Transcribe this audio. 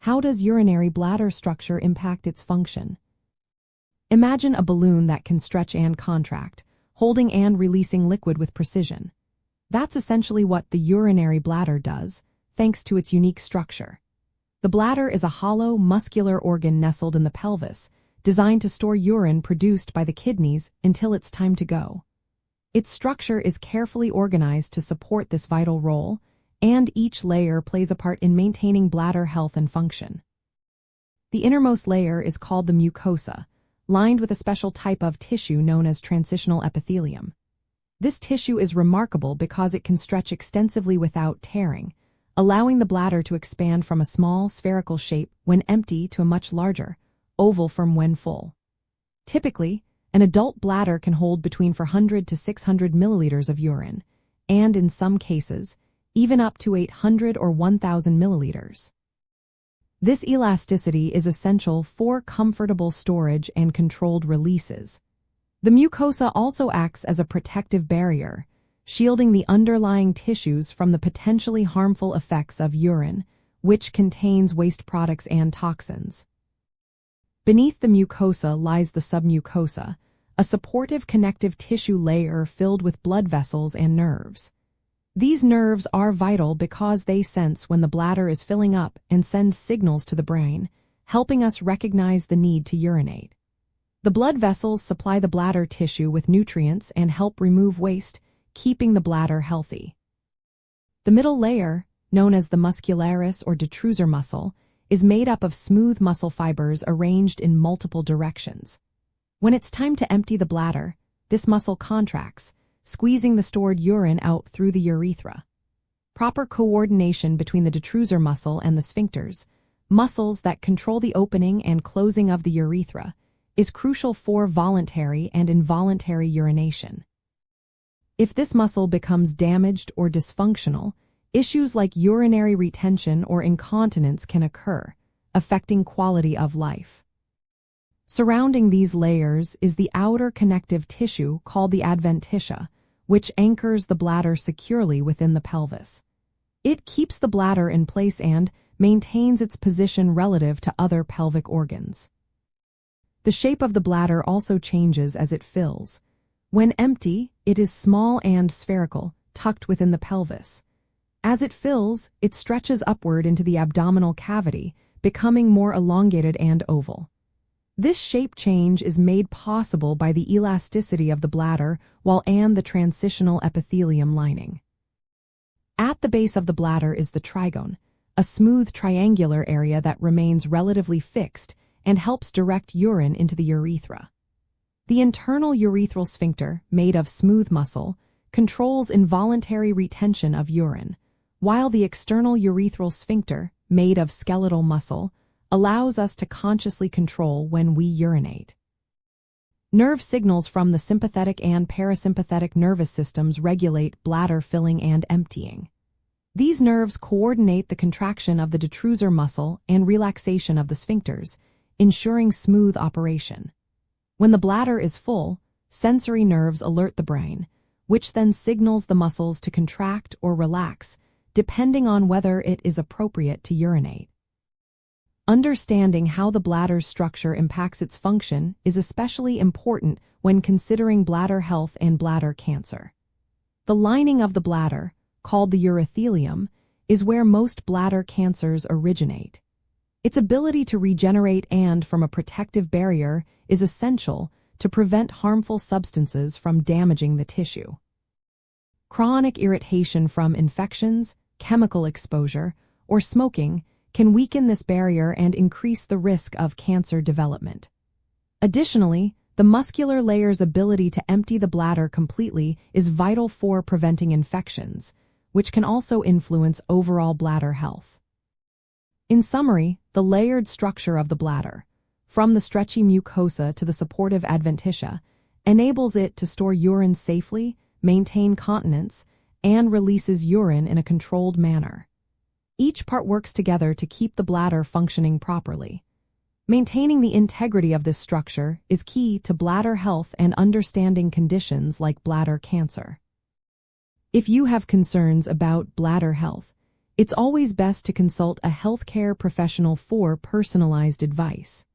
How does urinary bladder structure impact its function? Imagine a balloon that can stretch and contract, holding and releasing liquid with precision. That's essentially what the urinary bladder does, thanks to its unique structure. The bladder is a hollow, muscular organ nestled in the pelvis, designed to store urine produced by the kidneys until it's time to go. Its structure is carefully organized to support this vital role, and each layer plays a part in maintaining bladder health and function. The innermost layer is called the mucosa, lined with a special type of tissue known as transitional epithelium. This tissue is remarkable because it can stretch extensively without tearing, allowing the bladder to expand from a small, spherical shape when empty to a much larger, oval form when full. Typically, an adult bladder can hold between 400 to 600 milliliters of urine, and in some cases, even up to 800 or 1,000 milliliters. This elasticity is essential for comfortable storage and controlled releases. The mucosa also acts as a protective barrier, shielding the underlying tissues from the potentially harmful effects of urine, which contains waste products and toxins. Beneath the mucosa lies the submucosa, a supportive connective tissue layer filled with blood vessels and nerves. These nerves are vital because they sense when the bladder is filling up and send signals to the brain, helping us recognize the need to urinate. The blood vessels supply the bladder tissue with nutrients and help remove waste, keeping the bladder healthy. The middle layer, known as the muscularis or detrusor muscle, is made up of smooth muscle fibers arranged in multiple directions. When it's time to empty the bladder, this muscle contracts, squeezing the stored urine out through the urethra. Proper coordination between the detrusor muscle and the sphincters, muscles that control the opening and closing of the urethra, is crucial for voluntary and involuntary urination. If this muscle becomes damaged or dysfunctional, issues like urinary retention or incontinence can occur, affecting quality of life. Surrounding these layers is the outer connective tissue called the adventitia, which anchors the bladder securely within the pelvis. It keeps the bladder in place and maintains its position relative to other pelvic organs. The shape of the bladder also changes as it fills. When empty, it is small and spherical, tucked within the pelvis. As it fills, it stretches upward into the abdominal cavity, becoming more elongated and oval. This shape change is made possible by the elasticity of the bladder and the transitional epithelium lining. At the base of the bladder is the trigone, a smooth triangular area that remains relatively fixed and helps direct urine into the urethra. The internal urethral sphincter, made of smooth muscle, controls involuntary retention of urine, while the external urethral sphincter, made of skeletal muscle, allows us to consciously control when we urinate. Nerve signals from the sympathetic and parasympathetic nervous systems regulate bladder filling and emptying. These nerves coordinate the contraction of the detrusor muscle and relaxation of the sphincters, ensuring smooth operation. When the bladder is full, sensory nerves alert the brain, which then signals the muscles to contract or relax, depending on whether it is appropriate to urinate. Understanding how the bladder's structure impacts its function is especially important when considering bladder health and bladder cancer. The lining of the bladder, called the urothelium, is where most bladder cancers originate. Its ability to regenerate and form a protective barrier is essential to prevent harmful substances from damaging the tissue. Chronic irritation from infections, chemical exposure, or smoking can weaken this barrier and increase the risk of cancer development. Additionally, the muscular layer's ability to empty the bladder completely is vital for preventing infections, which can also influence overall bladder health. In summary, the layered structure of the bladder, from the stretchy mucosa to the supportive adventitia, enables it to store urine safely, maintain continence, and releases urine in a controlled manner. Each part works together to keep the bladder functioning properly. Maintaining the integrity of this structure is key to bladder health and understanding conditions like bladder cancer. If you have concerns about bladder health, It's always best to consult a healthcare professional for personalized advice.